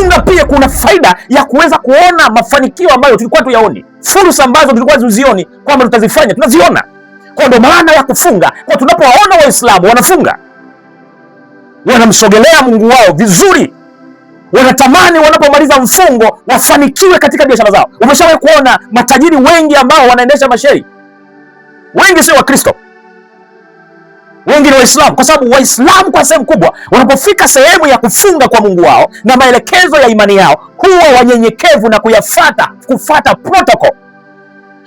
Kufunga pia kuna faida ya kuweza kuona mafanikio ambayo tulikuwa tuyaoni, fursa ambazo tulikuwa tuzioni kwamba tutazifanya, tunaziona. Kwa ndio maana ya kufunga. Kwa tunapowaona Waislamu wanafunga, wanamsogelea Mungu wao vizuri, wanatamani wanapomaliza mfungo wafanikiwe katika biashara zao. Umeshawahi kuona matajiri wengi ambao wanaendesha masheri? Wengi sio Wakristo, wengi ni Waislamu, kwa sababu Waislamu kwa sehemu kubwa wanapofika sehemu ya kufunga kwa Mungu wao na maelekezo ya imani yao huwa wanyenyekevu na kufuata protocol.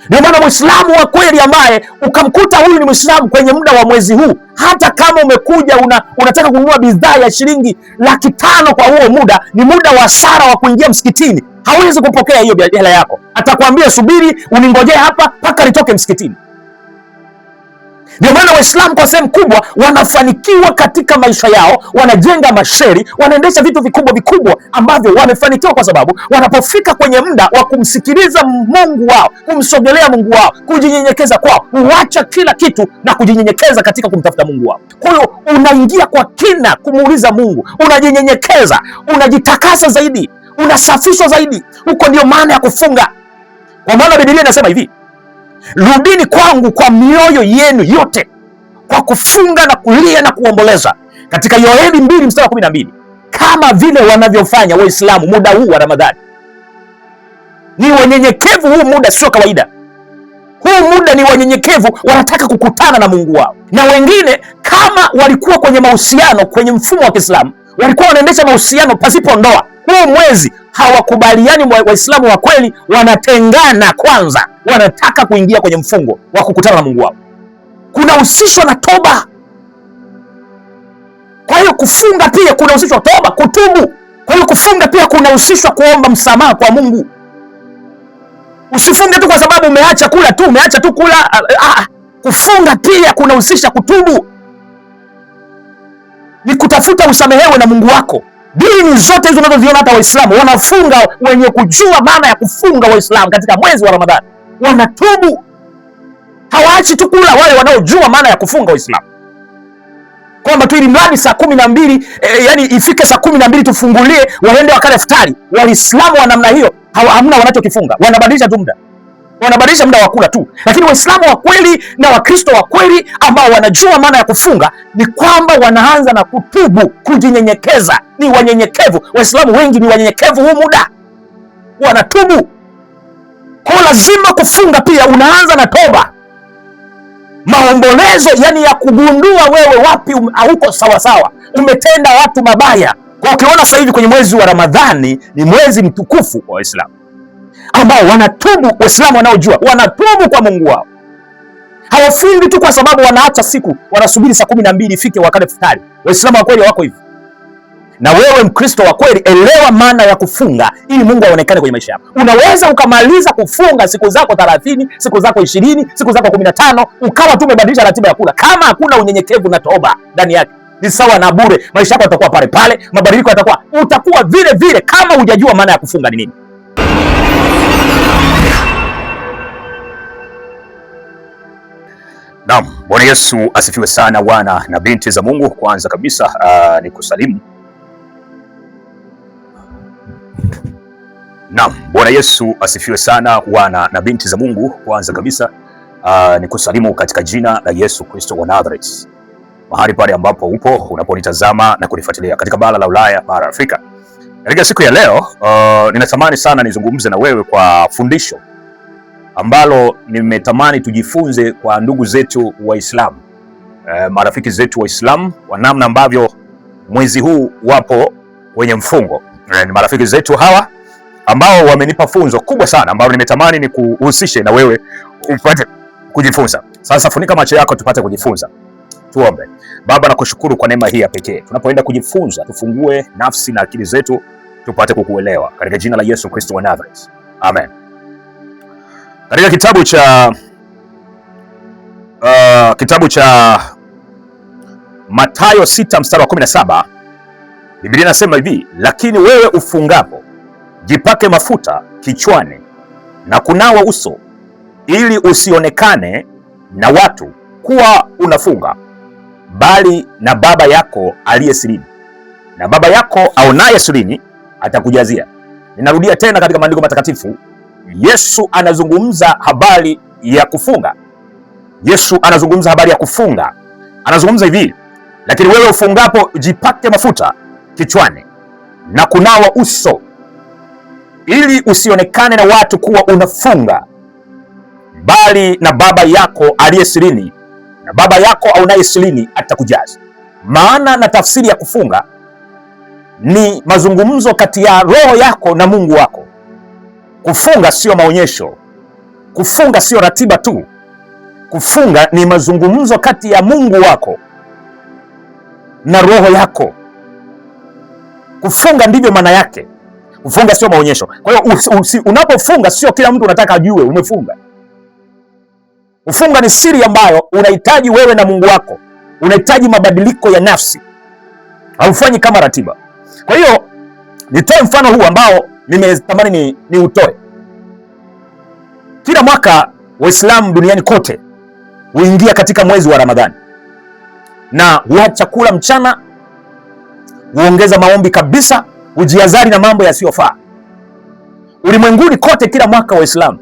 Ndio maana Muislamu wa kweli ambaye ukamkuta huyu ni Muislamu kwenye muda wa mwezi huu, hata kama umekuja unataka kununua bidhaa ya shilingi 500,000 kwa huo muda, ni muda wa sara wa kuingia msikitini, hawezi kupokea hiyo hela yako. Atakwambia subiri uningojee hapa mpaka nitoke msikitini. Ndio maana Waislamu kwa sehemu kubwa wanafanikiwa katika maisha yao, wanajenga masheri, wanaendesha vitu vikubwa ambavyo wamefanikiwa kwa sababu wanapofika kwenye muda wa kumsikiliza Mungu wao, kumsogelea Mungu wao, kujinyenyekeza kwao, huacha kila kitu na kujinyenyekeza katika kumtafuta Mungu wao. Kwa hiyo unaingia kwa kina kumuuliza Mungu, unajinyenyekeza, unajitakasa zaidi, unasafishwa zaidi. Huko ndio maana ya kufunga, kwa maana Biblia inasema hivi: rudini kwangu kwa mioyo yenu yote kwa kufunga na kulia na kuomboleza, katika Yoeli 2:12, kama vile wanavyofanya Waislamu muda huu wa Ramadhani. Ni wanyenyekevu, huu muda sio kawaida. Huu muda ni wanyenyekevu, wanataka kukutana na Mungu wao. Na wengine kama walikuwa kwenye mahusiano kwenye mfumo wa Kiislamu, walikuwa wanaendesha mahusiano pasipo ndoa, huu mwezi hawakubaliani. Waislamu wa kweli wanatengana kwanza, wanataka kuingia kwenye mfungo wa kukutana na Mungu wao. Kunahusishwa na toba. Kwa hiyo kufunga pia kunahusishwa toba, kutubu. Kwa hiyo kufunga pia kunahusishwa kuomba msamaha kwa Mungu. Usifunge tu kwa sababu umeacha tu kula. Kufunga pia kunahusisha kutubu, ni kutafuta usamehewe na Mungu wako. Dini zote hizo unazoziona, hata Waislamu wanafunga, wenye kujua maana ya kufunga Waislamu katika mwezi wa Ramadhani wanatubu, hawaachi tu kula. Wale wanaojua maana ya kufunga Waislamu kwamba tu ili mradi saa 12 yani ifike saa 12 tufungulie, waende wakale iftari. Waislamu wa namna hiyo hamna wanachokifunga, wanabadilisha tu muda, wanabadilisha muda wa kula tu. Lakini Waislamu wa kweli na Wakristo wa kweli ambao wanajua maana ya kufunga ni kwamba wanaanza na kutubu, kujinyenyekeza. Ni wanyenyekevu. Waislamu wengi ni wanyenyekevu, huu muda wanatubu. Kwa lazima kufunga pia unaanza na toba, maombolezo, yani ya kugundua wewe wapi hauko sawasawa, umetenda watu mabaya. Kwa ukiona sasa hivi kwenye mwezi wa Ramadhani ni mwezi mtukufu wa Waislamu ambao wanatubu. Waislamu wanaojua wanatubu kwa Mungu wao, hawafungi tu kwa sababu wanaacha siku, wanasubiri saa 12 ifike wakati iftari. Waislamu wa kweli wako hivi. Na wewe Mkristo wa kweli, elewa maana ya kufunga ili Mungu aonekane kwenye maisha yako. Unaweza ukamaliza kufunga siku zako 30, siku zako 20, siku zako 15, ukawa tu umebadilisha ratiba ya kula. Kama hakuna unyenyekevu na toba ndani yake, ni sawa na bure. Maisha yako yatakuwa pale pale, mabadiliko utakuwa vile vile, kama hujajua maana ya kufunga ni nini. Naam, Bwana Yesu asifiwe sana, wana na binti za Mungu. Kwanza kabisa ni kusalimu. Naam, Bwana Yesu asifiwe sana, wana na binti za Mungu. Kwanza kabisa ni kusalimu katika jina la Yesu Kristo wa Nazareth, mahali pale ambapo upo unaponitazama na kunifuatilia katika bara la Ulaya, bara la Afrika. Katika siku ya leo ninatamani sana nizungumze na wewe kwa fundisho ambalo nimetamani tujifunze kwa ndugu zetu Waislamu, marafiki zetu Waislamu, wa namna ambavyo mwezi huu wapo kwenye mfungo. Ni marafiki zetu hawa ambao wamenipa funzo kubwa sana ambao nimetamani ni kuhusishe na wewe upate kujifunza. Sasa funika macho yako tupate kujifunza. Tuombe. Baba, nakushukuru kwa neema hii ya pekee. Tunapoenda kujifunza, tufungue nafsi na akili zetu tupate kukuelewa katika jina la Yesu Kristo wa Nazareth. Amen. Katika kitabu cha Mathayo 6:17 Biblia inasema hivi: lakini wewe ufungapo, jipake mafuta kichwani na kunawa uso, ili usionekane na watu kuwa unafunga, bali na Baba yako aliye sirini. Na Baba yako aonaye sirini atakujazia. Ninarudia tena, katika maandiko matakatifu Yesu anazungumza habari ya kufunga. Yesu anazungumza habari ya kufunga, anazungumza hivi: lakini wewe ufungapo, jipake mafuta kichwani na kunawa uso, ili usionekane na watu kuwa unafunga, bali na Baba yako aliye sirini, na Baba yako aunaye sirini atakujaza. Maana na tafsiri ya kufunga ni mazungumzo kati ya roho yako na Mungu wako. Kufunga sio maonyesho, kufunga sio ratiba tu. Kufunga ni mazungumzo kati ya Mungu wako na roho yako. Kufunga ndivyo maana yake. Kufunga sio maonyesho. Kwa hiyo unapofunga, sio kila mtu unataka ajue umefunga. Kufunga ni siri ambayo unahitaji wewe na Mungu wako, unahitaji mabadiliko ya nafsi, haufanyi kama ratiba. Kwa hiyo nitoe mfano huu ambao nimetamani ni utoe. Kila mwaka Waislamu duniani kote huingia katika mwezi wa Ramadhani na huacha kula mchana, huongeza maombi kabisa, hujiazari na mambo yasiyofaa. Ulimwenguni kote kila mwaka Waislamu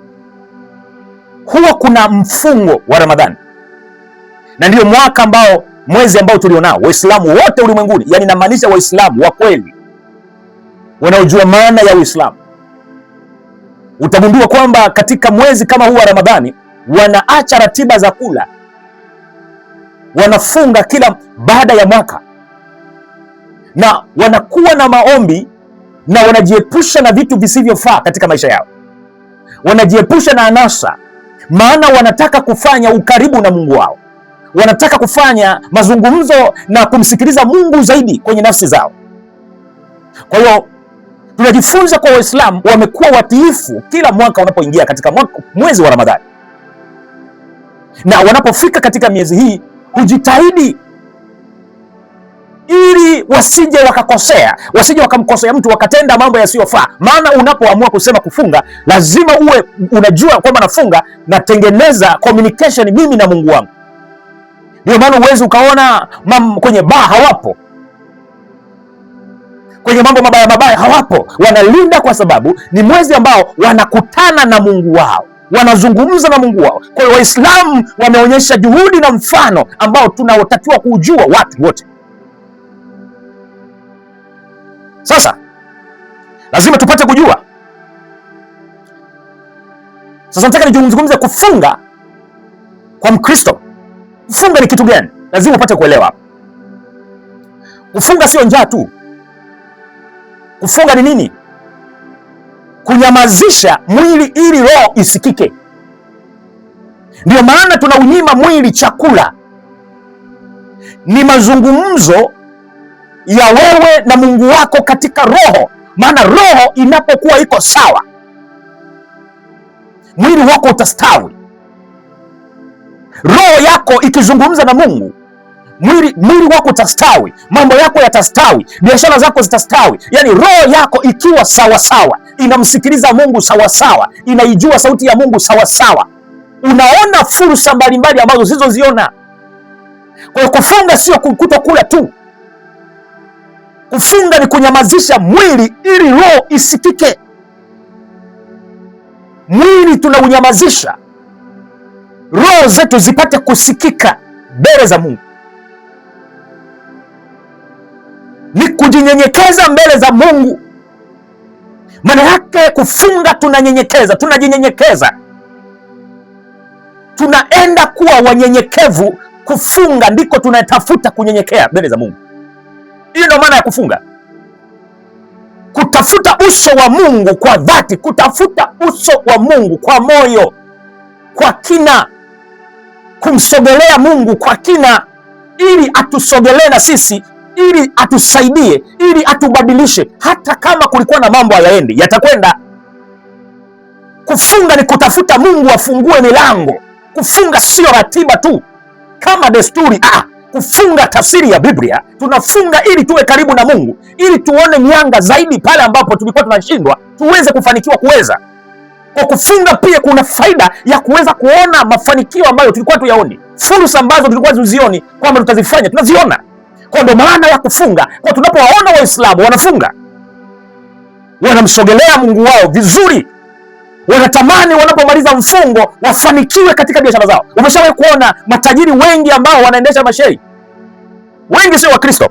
huwa kuna mfungo wa Ramadhani, na ndio mwaka ambao, mwezi ambao tulionao Waislamu wote ulimwenguni, yani namaanisha Waislamu wa kweli wanaojua maana ya Uislamu, utagundua kwamba katika mwezi kama huu wa Ramadhani wanaacha ratiba za kula, wanafunga kila baada ya mwaka, na wanakuwa na maombi, na wanajiepusha na vitu visivyofaa katika maisha yao, wanajiepusha na anasa, maana wanataka kufanya ukaribu na Mungu wao, wanataka kufanya mazungumzo na kumsikiliza Mungu zaidi kwenye nafsi zao. Kwa hiyo tunajifunza kwa Waislamu wamekuwa watiifu kila mwaka wanapoingia katika mwezi wa Ramadhani, na wanapofika katika miezi hii hujitahidi ili wasije wakakosea, wasije wakamkosea mtu wakatenda mambo yasiyofaa. Maana unapoamua kusema kufunga, lazima uwe unajua kwamba nafunga, natengeneza communication mimi na Mungu wangu. Ndio maana uwezi ukaona kwenye baa hawapo, kwenye mambo mabaya mabaya hawapo, wanalinda, kwa sababu ni mwezi ambao wanakutana na Mungu wao, wanazungumza na Mungu wao. Kwa hiyo Waislamu wameonyesha juhudi na mfano ambao tunaotakiwa kuujua watu wote. Sasa lazima tupate kujua. Sasa nataka nizungumze kufunga kwa Mkristo. Kufunga ni kitu gani? Lazima upate kuelewa. Kufunga sio njaa tu. Kufunga ni nini? Kunyamazisha mwili ili roho isikike. Ndio maana tunaunyima mwili chakula. Ni mazungumzo ya wewe na Mungu wako katika roho. Maana roho inapokuwa iko sawa, mwili wako utastawi. Roho yako ikizungumza na Mungu, mwili wako utastawi, mambo yako yatastawi, biashara zako zitastawi. Yani roho yako ikiwa sawa sawa, inamsikiliza Mungu sawa sawa, inaijua sauti ya Mungu sawa sawa, unaona fursa mbalimbali ambazo usizoziona. Kwa hiyo kufunga sio kutokula tu. Kufunga ni kunyamazisha mwili ili roho isikike. Mwili tunaunyamazisha, roho zetu zipate kusikika mbele za Mungu. Ni kujinyenyekeza mbele za Mungu. Maana yake kufunga, tunanyenyekeza, tunajinyenyekeza, tunaenda kuwa wanyenyekevu. Kufunga ndiko tunatafuta kunyenyekea mbele za Mungu. Hiyo ndio maana ya kufunga, kutafuta uso wa Mungu kwa dhati, kutafuta uso wa Mungu kwa moyo, kwa kina, kumsogelea Mungu kwa kina, ili atusogelee na sisi, ili atusaidie, ili atubadilishe. Hata kama kulikuwa na mambo hayaendi, yatakwenda. Kufunga ni kutafuta Mungu afungue milango. Kufunga sio ratiba tu kama desturi. Kufunga, tafsiri ya Biblia, tunafunga ili tuwe karibu na Mungu, ili tuone mianga zaidi pale ambapo tulikuwa tunashindwa, tuweze kufanikiwa kuweza. Kwa kufunga pia kuna faida ya kuweza kuona mafanikio ambayo tulikuwa tuyaoni, fursa ambazo tulikuwa tuzioni kwamba tutazifanya, tunaziona. Kwa ndio maana ya kufunga. Kwa tunapowaona Waislamu wanafunga, wanamsogelea Mungu wao vizuri, wanatamani wanapomaliza mfungo wafanikiwe katika biashara zao. Umeshawahi kuona matajiri wengi ambao wanaendesha masheri? Wengi sio Wakristo,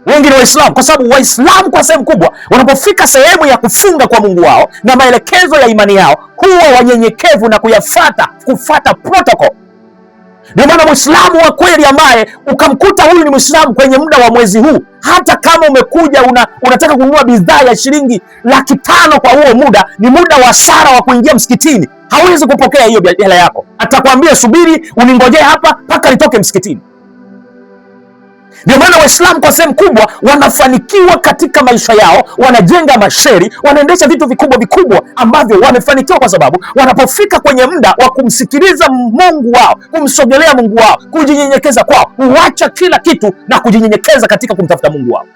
wengi ni Waislamu, kwa sababu Waislamu kwa sehemu kubwa wanapofika sehemu ya kufunga kwa Mungu wao na maelekezo ya imani yao huwa wanyenyekevu na kufuata protocol. Ndio maana Muislamu wa kweli ambaye ukamkuta huyu ni Muislamu kwenye muda wa mwezi huu, hata kama umekuja unataka kununua bidhaa ya shilingi 500,000 kwa huo muda, ni muda wa sara wa kuingia msikitini, hawezi kupokea hiyo hela yako. Atakwambia subiri uningojee hapa mpaka nitoke msikitini. Ndio maana Waislamu kwa sehemu kubwa wanafanikiwa katika maisha yao, wanajenga masheri, wanaendesha vitu vikubwa ambavyo wamefanikiwa kwa sababu wanapofika kwenye muda wa kumsikiliza Mungu wao, kumsogelea Mungu wao, kujinyenyekeza kwao, huacha kila kitu na kujinyenyekeza katika kumtafuta Mungu wao.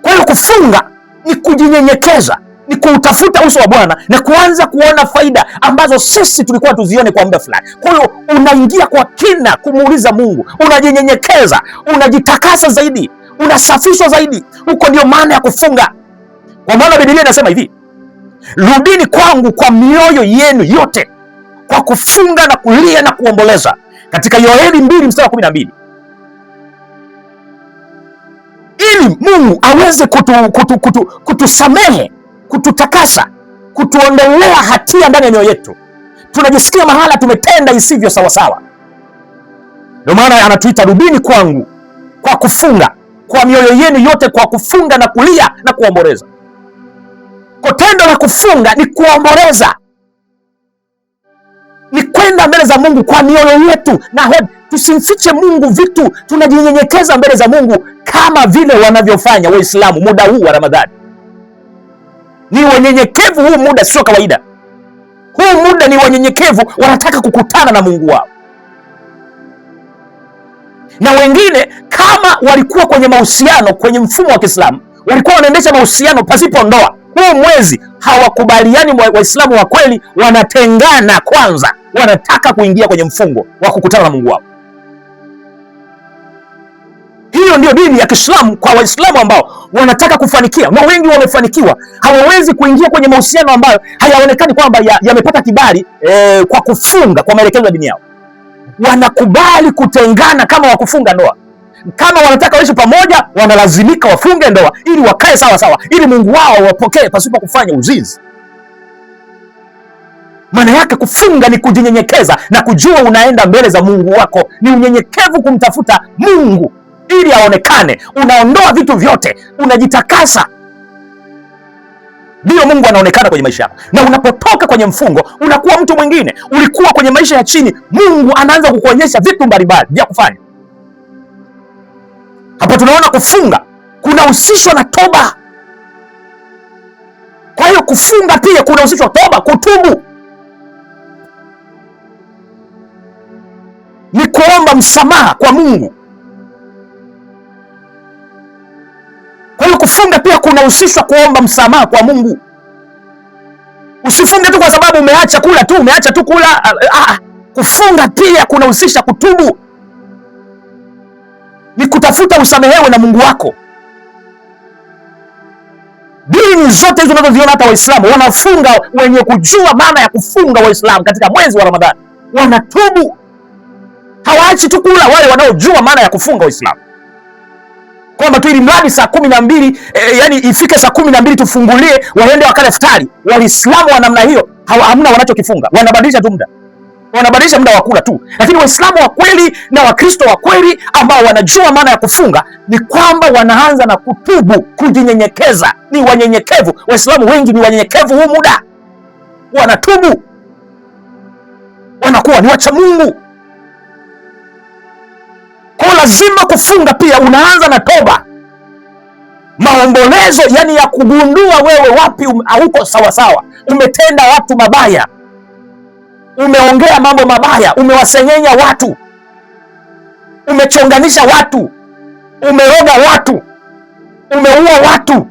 Kwa hiyo kufunga ni kujinyenyekeza, ni kuutafuta uso wa Bwana na kuanza kuona faida ambazo sisi tulikuwa tuzione kwa muda fulani. Kwa hiyo unaingia kwa kina kumuuliza Mungu, unajinyenyekeza, unajitakasa zaidi, unasafishwa zaidi. Huko ndio maana ya kufunga, kwa maana Biblia inasema hivi, rudini kwangu kwa mioyo yenu yote kwa kufunga na kulia na kuomboleza, katika Yoeli 2:12, ili Mungu aweze kutusamehe, kututakasa, kutuondolea hatia ndani ya mioyo yetu. Tunajisikia mahala tumetenda isivyo sawasawa. Ndio maana anatuita rudini kwangu kwa kufunga, kwa mioyo yenu yote kwa kufunga na kulia na kuomboleza. Kwa tendo la kufunga ni kuomboleza, ni kwenda mbele za Mungu kwa mioyo yetu, na tusimfiche Mungu vitu. Tunajinyenyekeza mbele za Mungu kama vile wanavyofanya Waislamu muda huu wa Ramadhani. Ni wanyenyekevu huu muda, sio kawaida. Huu muda ni wanyenyekevu, wanataka kukutana na Mungu wao. Na wengine kama walikuwa kwenye mahusiano kwenye mfumo wa Kiislamu, walikuwa wanaendesha mahusiano pasipo ndoa, huu mwezi hawakubaliani. Waislamu wa kweli wanatengana kwanza, wanataka kuingia kwenye mfungo wa kukutana na Mungu wao. Hiyo ndio dini ya Kiislamu kwa Waislamu ambao wanataka kufanikiwa, na wengi wamefanikiwa. Hawawezi kuingia kwenye mahusiano ambayo hayaonekani kwamba yamepata kibali kwa kufunga kwa maelekezo ya dini yao. Wanakubali kutengana kama wakufunga ndoa. Kama wanataka waishi pamoja, wanalazimika wafunge ndoa ili wakae sawa sawa, ili Mungu wao wapokee pasipo kufanya uzinzi. Maana yake kufunga ni kujinyenyekeza na kujua unaenda mbele za Mungu wako. Ni unyenyekevu kumtafuta Mungu ili aonekane. Unaondoa vitu vyote, unajitakasa, ndio Mungu anaonekana kwenye maisha yako. Na unapotoka kwenye mfungo unakuwa mtu mwingine. Ulikuwa kwenye maisha ya chini, Mungu anaanza kukuonyesha vitu mbalimbali vya kufanya. Hapo tunaona kufunga kunahusishwa na toba. Kwa hiyo kufunga pia kunahusishwa toba, kutubu, ni kuomba msamaha kwa Mungu. Kwa hiyo kufunga pia kunahusishwa kuomba msamaha kwa Mungu. Usifunge tu kwa sababu umeacha kula tu, umeacha tu kula. Kufunga pia kunahusisha kutubu, ni kutafuta usamehewe na Mungu wako. Dini zote hizo unazoziona, hata Waislamu wanafunga, wenye kujua maana ya kufunga Waislamu katika mwezi wa Ramadhani wanatubu, hawaachi tu kula. Wale wanaojua maana ya kufunga Waislamu kwamba tu ili mradi saa 12 yani ifike saa 12 tufungulie, waende wakale iftari. Waislamu wa namna hiyo hamna wanachokifunga, wanabadilisha tu muda, wanabadilisha muda wa kula tu. Lakini Waislamu wa kweli na Wakristo wa kweli ambao wanajua maana ya kufunga ni kwamba wanaanza na kutubu, kujinyenyekeza. Ni wanyenyekevu. Waislamu wengi ni wanyenyekevu huu muda, wanatubu, wanakuwa ni wacha Mungu. Kwa lazima kufunga pia unaanza na toba, maombolezo, yani ya kugundua wewe wapi hauko sawa sawa. Umetenda watu mabaya, umeongea mambo mabaya, umewasengenya watu, umechonganisha watu, umeroga watu, umeua watu,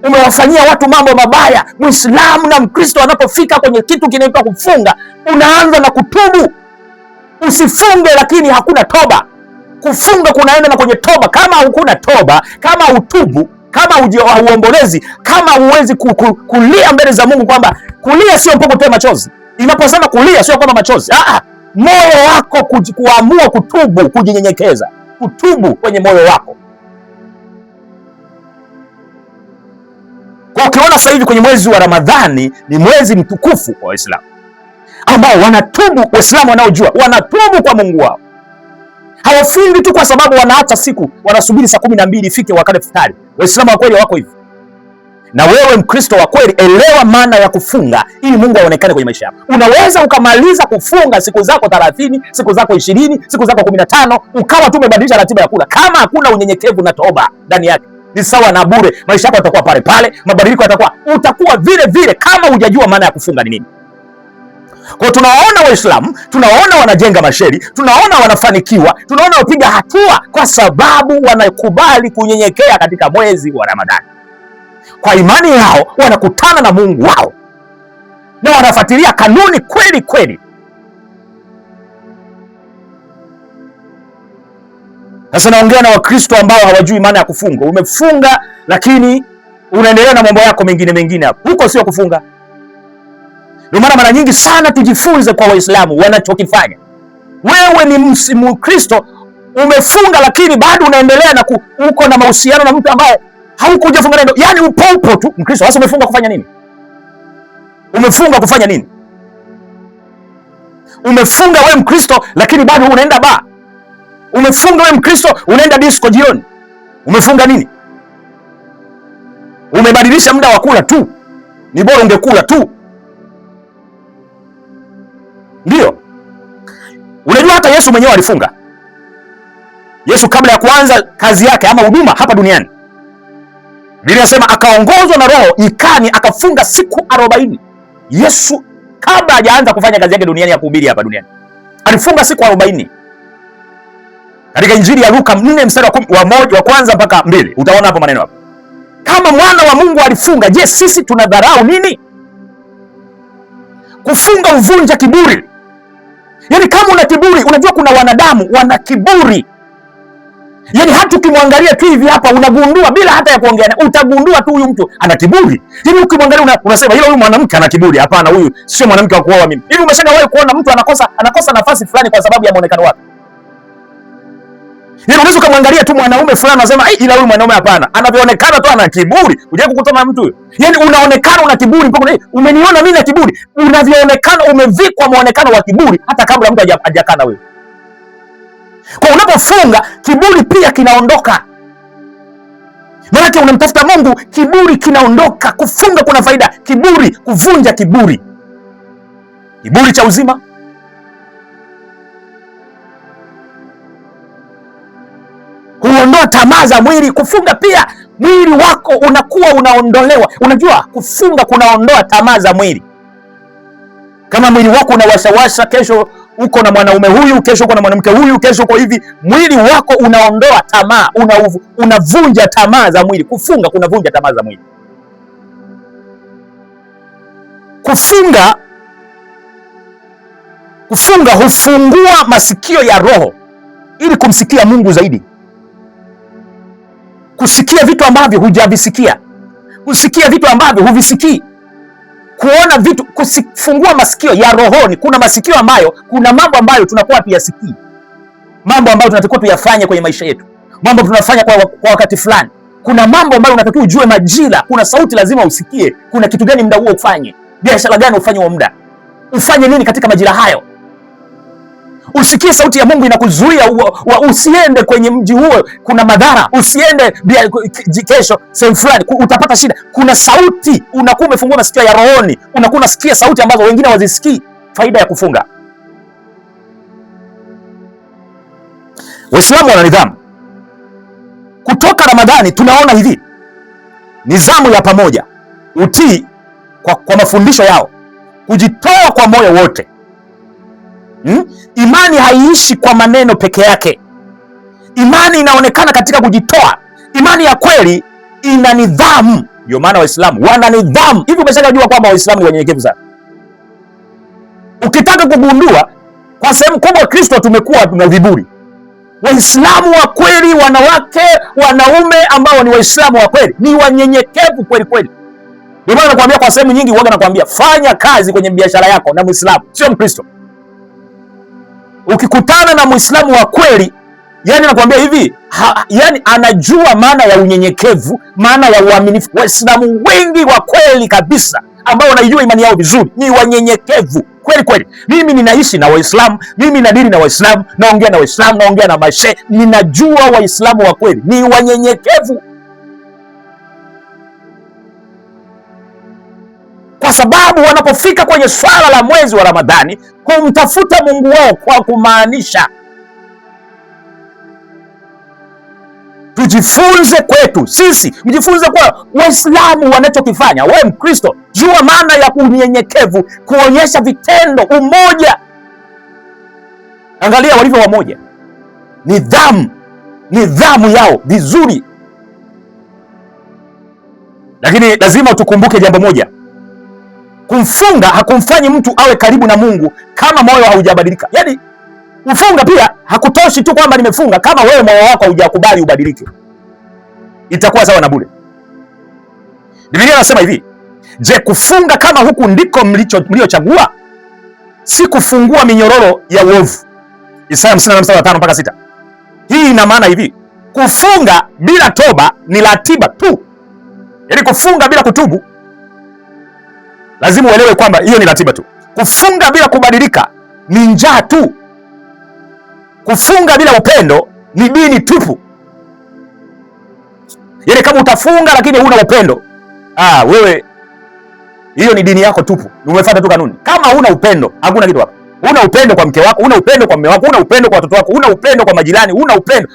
umewafanyia watu mambo mabaya. Muislamu na Mkristo anapofika kwenye kitu kinaitwa kufunga, unaanza na kutubu. Usifunge lakini hakuna toba. Kufunga kunaenda na kwenye toba. Kama hukuna toba, kama utubu, kama uombolezi, kama huwezi kulia mbele za Mungu, kwamba kulia sio mpaka utoe machozi. Inaposema kulia sio kwamba machozi, moyo wako kuamua kutubu, kujinyenyekeza, kutubu kwenye moyo wako. Kwa ukiona sasa hivi kwenye mwezi wa Ramadhani ni mwezi mtukufu kwa Waislamu ambao wanatubu. Waislamu wanaojua wanatubu kwa Mungu wao, hawafungi tu kwa sababu wanaacha siku, wanasubiri saa 12 ifike wakati iftari. Waislamu wa kweli wako hivi. Na wewe Mkristo wa kweli, elewa maana ya kufunga ili Mungu aonekane kwenye maisha yako. Unaweza ukamaliza kufunga siku zako 30, siku zako 20, siku zako 15, ukawa tu umebadilisha ratiba ya kula. Kama hakuna unyenyekevu na toba ndani yake, ni sawa na bure. Maisha yako yatakuwa pale pale, mabadiliko utakuwa vile vile, kama hujajua maana ya kufunga ni nini. Kwa tunawaona Waislamu, tunawaona wanajenga masheri, tunaona wanafanikiwa, tunaona wapiga hatua kwa sababu wanakubali kunyenyekea katika mwezi wa Ramadhani. Kwa imani yao wanakutana na Mungu wao na wanafuatilia kanuni kweli kweli. Sasa naongea na Wakristo ambao hawajui maana ya kufunga. Umefunga lakini unaendelea na mambo yako mengine hapo. Huko sio kufunga. Ndio maana mara nyingi sana tujifunze kwa Waislamu wanachokifanya. Wewe ni Mkristo, umefunga lakini bado unaendelea na uko na mahusiano na mtu ambaye haukuja funga naye. Yaani upo tu Mkristo. Sasa umefunga kufanya nini? Umefunga kufanya nini? Umefunga wewe Mkristo lakini bado unaenda baa. Umefunga wewe Mkristo unaenda disco jioni. Umefunga nini? Umebadilisha muda wa kula tu. Ni bora ungekula tu. Ndio. Unajua hata Yesu mwenyewe alifunga. Yesu kabla ya kuanza kazi yake ama huduma hapa duniani, Biblia inasema akaongozwa na Roho nyikani akafunga siku 40. Yesu kabla hajaanza kufanya kazi yake duniani ya kuhubiri hapa duniani, alifunga siku 40. Katika Injili ya Luka 4 mstari wa kwanza mpaka 2 utaona hapo maneno hapo. Kama mwana wa Mungu alifunga, je, sisi tunadharau nini? Kufunga uvunja kiburi. Yaani kama una kiburi, unajua kuna wanadamu wana kiburi. Yaani hata ukimwangalia tu hivi hapa unagundua bila hata ya kuongea, utagundua tu huyu mtu ana kiburi. Yaani ukimwangalia unasema huyu mwanamke ana kiburi. Hapana, huyu sio mwanamke wa kuoa mimi. Hivi umeshawahi kuona mtu anakosa nafasi fulani kwa sababu ya muonekano wake? Yaani unaweza kumwangalia tu mwanaume fulani unasema ila huyu mwanaume hapana. Anavyoonekana tu ana kiburi. Unajua kukutana na mtu huyo. Yaani unaonekana una kiburi mpaka umeniona mimi na kiburi. Unavyoonekana umevikwa muonekano wa kiburi hata kabla mtu hajakana wewe. Kwa unapofunga kiburi pia kinaondoka. Maana unamtafuta Mungu, kiburi kinaondoka. Kufunga kuna faida. Kiburi, kuvunja kiburi. Kiburi cha uzima. Kuondoa tamaa za mwili. Kufunga pia mwili wako unakuwa unaondolewa. Unajua kufunga kunaondoa tamaa za mwili. Kama mwili wako unawashawasha, kesho uko na mwanaume huyu, kesho uko na mwanamke huyu, kesho uko hivi, mwili wako unaondoa tamaa, unavunja tamaa za mwili. Kufunga kunavunja tamaa za mwili. Kufunga hufungua masikio ya roho ili kumsikia Mungu zaidi. Kusikia vitu ambavyo hujavisikia, kusikia vitu ambavyo huvisikii, kuona vitu, kufungua masikio ya rohoni. Kuna masikio ambayo, kuna mambo ambayo tunakuwa tuyasikii, mambo ambayo tunatakiwa tuyafanye kwenye maisha yetu, mambo tunafanya kwa wakati fulani. Kuna mambo ambayo unatakiwa ujue majira, kuna sauti lazima usikie, kuna kitu gani muda huo ufanye, biashara gani ufanye huo muda, ufanye nini katika majira hayo. Usikie sauti ya Mungu inakuzuia usiende kwenye mji huo, kuna madhara, usiende kesho sehemu fulani utapata shida. Kuna sauti, unakuwa umefungua masikio ya rohoni, unakuwa unasikia sauti ambazo wengine hawazisikii. Faida ya kufunga. Waislamu wana nidhamu. Kutoka Ramadhani tunaona hivi, nidhamu ya pamoja, utii kwa mafundisho yao, kujitoa kwa moyo wote. Imani haiishi kwa maneno peke yake. Imani inaonekana katika kujitoa. Imani ya kweli ina nidhamu. Ndio maana Waislamu wana nidhamu. Hivi umeshajua kwamba Waislamu ni wanyenyekevu sana? Ukitaka kugundua, kwa sehemu kubwa Kristo tumekuwa tuna viburi. Waislamu wa kweli, wanawake, wanaume ambao ni Waislamu wa kweli ni wanyenyekevu kweli kweli. Ndio maana nakwambia kwa sehemu nyingi huaga nakwambia fanya kazi kwenye biashara yako na Muislamu, sio Mkristo. Ukikutana na Muislamu wa kweli, yani nakwambia hivi, yani anajua maana ya unyenyekevu, maana ya uaminifu. Waislamu wengi wa kweli kabisa ambao wanaijua imani yao vizuri ni wanyenyekevu kweli kweli. Mimi ninaishi na Waislamu, mimi nadili na Waislamu, naongea na Waislamu, naongea na mashehe, ninajua Waislamu wa kweli ni wanyenyekevu, kwa sababu wanapofika kwenye swala la mwezi wa Ramadhani kumtafuta Mungu wao kwa kumaanisha. Tujifunze kwetu sisi, mjifunze kwa Waislamu wanachokifanya. Wewe Mkristo, jua maana ya unyenyekevu, kuonyesha vitendo, umoja. Angalia walivyo wamoja, nidhamu yao vizuri. Lakini lazima tukumbuke jambo moja, kumfunga hakumfanyi mtu awe karibu na Mungu kama moyo haujabadilika. Yaani kufunga pia hakutoshi tu kwamba nimefunga, kama wewe moyo wako haujakubali ubadilike, itakuwa sawa na bure. Biblia inasema hivi, je, kufunga kama huku ndiko mliochagua, si kufungua minyororo ya uovu? Isaya 54:5 mpaka 6. Hii ina maana hivi, kufunga bila toba ni ratiba tu. Yaani kufunga bila kutubu, lazima uelewe kwamba hiyo ni ratiba tu. Kufunga bila kubadilika ni njaa tu. Kufunga bila upendo ni dini tupu. Yaani kama utafunga lakini huna upendo, wewe hiyo ni dini yako tupu. Umefuata tu kanuni. Kama huna upendo, hakuna kitu hapo. Huna upendo kwa mke wako, huna upendo kwa mume wako, huna upendo kwa watoto wako, huna upendo kwa majirani, huna upendo.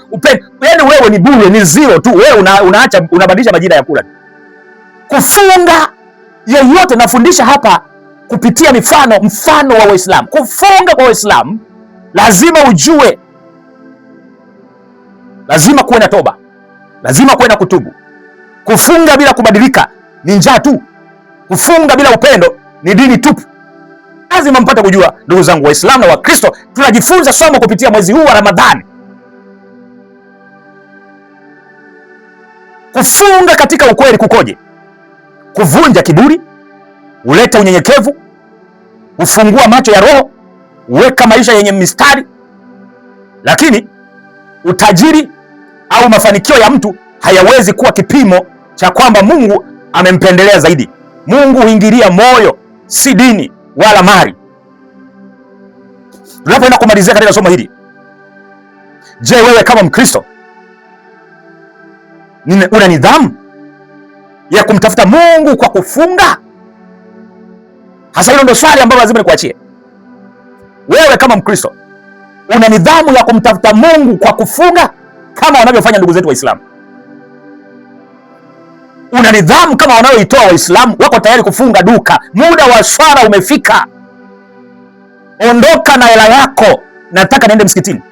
Yaani wewe ni bure, ni zero tu. Wewe unabadilisha majira ya kula. Kufunga yeyote, nafundisha hapa kupitia mfano wa Waislamu. Kufunga kwa Waislamu lazima ujue, lazima kuwe na toba, lazima kuwe na kutubu. Kufunga bila kubadilika ni njaa tu. Kufunga bila upendo ni dini tupu. Lazima mpate kujua, ndugu zangu Waislamu na Wakristo, tunajifunza somo kupitia mwezi huu wa Ramadhani. Kufunga katika ukweli kukoje? Kuvunja kiburi, uleta unyenyekevu, ufungua macho ya roho, uweka maisha yenye mistari. Lakini utajiri au mafanikio ya mtu hayawezi kuwa kipimo cha kwamba Mungu amempendelea zaidi. Mungu huingilia moyo, si dini wala mali. Tunapoenda kumalizia katika somo hili, je, wewe kama Mkristo una nidhamu ya kumtafuta Mungu kwa kufunga? Hasa hilo ndio swali ambalo lazima nikuachie. Wewe kama Mkristo una nidhamu ya kumtafuta Mungu kwa kufunga kama wanavyofanya ndugu zetu Waislamu? Una nidhamu kama wanaoitoa Waislamu? Wako tayari kufunga duka, muda wa swala umefika, ondoka na hela yako, nataka niende msikitini.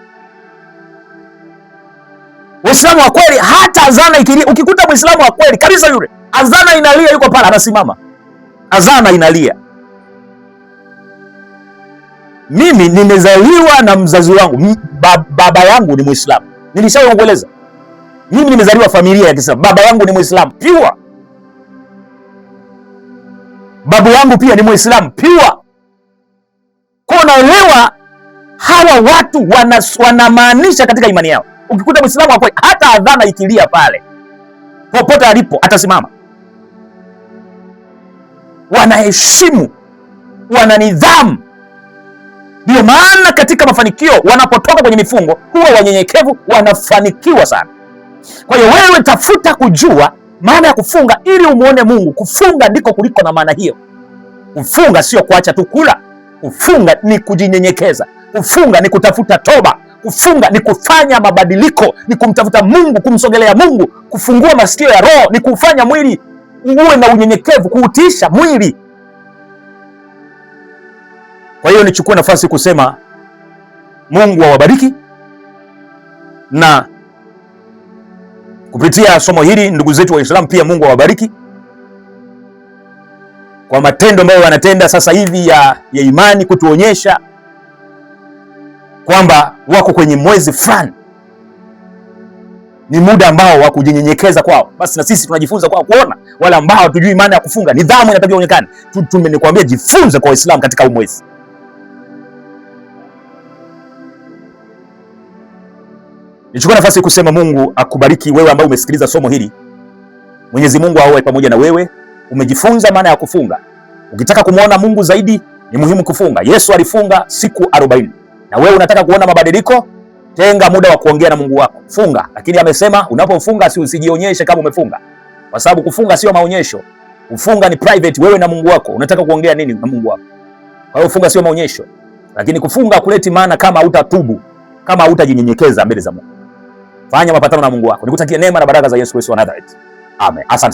Waislamu wa kweli, hata azana ikilia, ukikuta Muislamu wa kweli kabisa, yule azana inalia, yuko pale anasimama, azana inalia. Mimi nimezaliwa na mzazi wangu, baba yangu ni Muislamu. Nilishawahi kueleza, mimi nimezaliwa familia ya Kiislamu, baba yangu ni Muislamu pure, babu yangu pia ni Muislamu pure. Kwa naelewa hawa watu wanamaanisha katika imani yao. Ukikuta Muislamu wa kweli, hata adhana ikilia pale, popote alipo atasimama. Wanaheshimu, wana nidhamu. Ndio maana katika mafanikio, wanapotoka kwenye mifungo huwa wanyenyekevu, wanafanikiwa sana. Kwa hiyo wewe tafuta kujua maana ya kufunga ili umuone Mungu. Kufunga ndiko kuliko na maana hiyo. Kufunga sio kuacha tu kula. Kufunga ni kujinyenyekeza. Kufunga ni kutafuta toba. Kufunga ni kufanya mabadiliko, ni kumtafuta Mungu, kumsogelea Mungu. Kufungua masikio ya roho ni kufanya mwili uwe na unyenyekevu, kuutiisha mwili. Kwa hiyo nichukue nafasi kusema Mungu awabariki, na kupitia somo hili ndugu zetu Waislamu pia Mungu awabariki kwa matendo ambayo wanatenda sasa hivi ya imani, kutuonyesha kwamba wako kwenye mwezi fulani ni muda ambao wa kujinyenyekeza kwao. Basi na sisi tunajifunza kwao, kuona wale ambao hatujui maana ya kufunga, nidhamu inatakiwa onekane. Nimekuambia jifunze kwa Waislamu katika mwezi. Nichukua nafasi kusema Mungu akubariki wewe ambaye umesikiliza somo hili. Mwenyezi Mungu awe pamoja na wewe. Umejifunza maana ya kufunga. Ukitaka kumwona Mungu zaidi ni muhimu kufunga. Yesu alifunga siku 40. Na wewe unataka kuona mabadiliko? Tenga muda wa kuongea na Mungu wako. Funga. Lakini amesema unapofunga usijionyeshe kama umefunga. Kwa sababu kufunga sio maonyesho. Kufunga ni private, wewe na Mungu wako. Unataka kuongea nini na Mungu wako? Kwa hiyo funga sio maonyesho. Lakini kufunga kuleti maana kama hutatubu, kama hutajinyenyekeza mbele za Mungu. Fanya mapatano na Mungu wako. Nikutakie neema na baraka za Yesu Kristo wa Nazareth. Amen. Asante.